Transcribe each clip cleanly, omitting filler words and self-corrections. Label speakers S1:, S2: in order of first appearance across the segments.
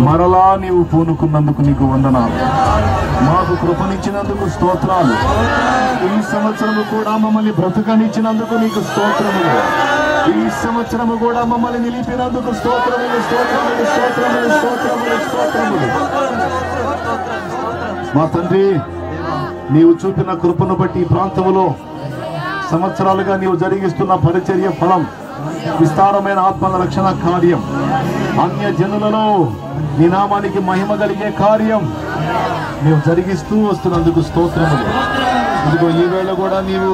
S1: మరలా నీవు పూనుకున్నందుకు నీకు వందనాలు. మాకు కృపనిచ్చినందుకు స్తోత్రాలు. ఈ సంవత్సరము కూడా మమ్మల్ని బ్రతుకనిచ్చినందుకు నీకు స్తోత్రములు. ఈ సంవత్సరము కూడా మమ్మల్ని నిలిపినందుకు స్తోత్రములు స్తోత్రములు స్తోత్రములు స్తోత్రములు స్తోత్రములు. మా తండ్రి, నీవు చూపిన కృపను బట్టి ఈ ప్రాంతములో సంవత్సరాలుగా నీవు జరిగిస్తున్న పరిచర్య ఫలం, విస్తారమైన ఆత్మల రక్షణ కార్యం, అన్య జనులలో నీ నామానికి మహిమ కలిగే కార్యం నీవు జరిగిస్తూ వస్తున్నందుకు స్తోత్రములు. ఇదిగో ఈ వేళ కూడా నీవు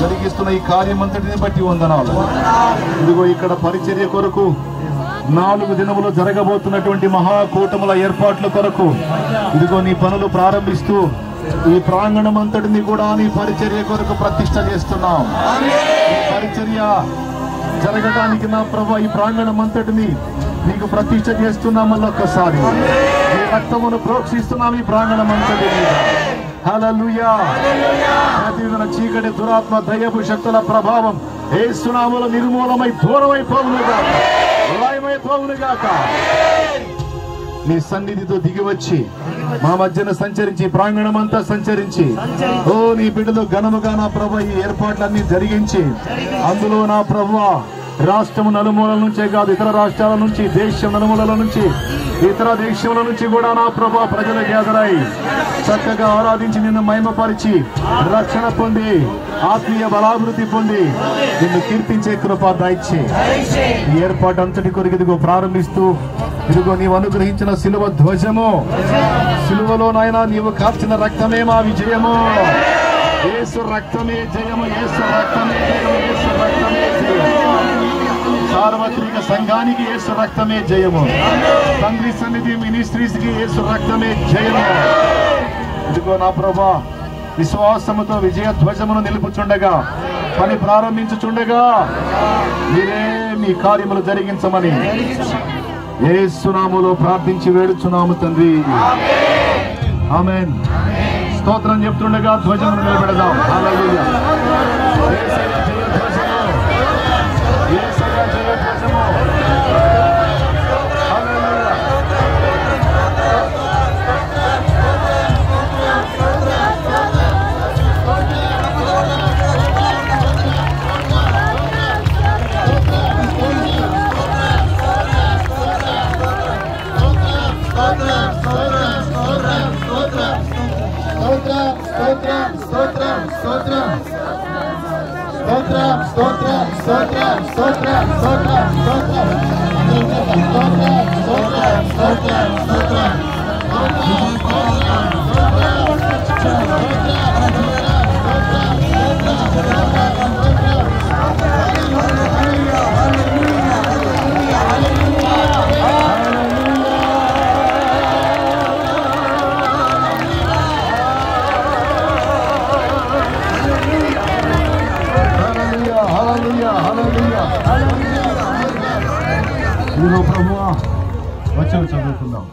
S1: జరిగిస్తున్న ఈ కార్యం అంతటిని బట్టి వందనాలు. ఇదిగో ఇక్కడ పరిచర్య కొరకు 4 దినములు జరగబోతున్నటువంటి మహాకూటముల ఏర్పాట్ల కొరకు ఇదిగో నీ పనులు ప్రారంభిస్తూ ఈ ప్రాంగణం అంతటిని కూడా నీ పరిచర్య కొరకు ప్రతిష్ట చేస్తున్నాం. ఈ పరిచర్య జరగడానికి నా ప్రభు ఈ ప్రాంగణం అంతటిని నీకు ప్రతిష్ట చేస్తున్నాం. మళ్ళొక్కసారి నీ రక్తమును ప్రోక్షిస్తున్నాం ఈ ప్రాంగణం అంతటిని. హల్లెలూయా. ప్రతిదిన చీకటి దురాత్మ దయ్యపు శక్తుల ప్రభావం యేసు నామములో నిర్మూలమై దూరమైపోవునుగా, లయమైపోవునుగాక. నీ సన్నిధితో దిగివచ్చి మా మధ్యన సంచరించి ప్రాంగణం అంతా సంచరించి ఓ నీ బిడ్డలు ఘనముగా నా ప్రభు ఈ ఏర్పాట్లన్నీ జరిగించి అందులో నా ప్రభు రాష్ట్రము నలుమూలల నుంచే కాదు, ఇతర రాష్ట్రాల నుంచి, దేశం నలుమూలల నుంచి, ఇతర దేశముల నుంచి కూడా నా ప్రభు ప్రజలు గ్యాదరై చక్కగా ఆరాధించి నిన్ను మహిమపరిచి రక్షణ పొంది ఆత్మీయ బలాభివృద్ధి పొంది నిన్ను కీర్తించే కృప దయచే. ఈ ఏర్పాటు అంతటి కొరకు ఇదిగో ప్రారంభిస్తూ ఇదిగో నీవు అనుగ్రహించిన సిలువ ధ్వజము, సిలువలో నాయనా నీవు కార్చిన రక్తమే మా విజయము. యేసు రక్తమే జయము, యేసు రక్తమే జయము, యేసు రక్తమే జయము. సార్వత్రిక సంఘానికి యేసు రక్తమే జయము. తండ్రి సన్నిధి మినిస్ట్రీస్ కి యేసు రక్తమే జయము. ఇదిగో నా ప్రభా విశ్వాసముతో విజయ ధ్వజమును నిలుపుచుండగా, పని ప్రారంభించుచుండగా మీరే మీ కార్యములు జరిగించమని యేసు నామములో ప్రార్థించి వేడుచున్నాము తండ్రి. ఆమేన్. స్తోత్రం చెప్తుండగా ధ్వజమును నిలబెడదాం. హల్లెలూయా. ప్రభువా వచ్చి చదువుకుందాం.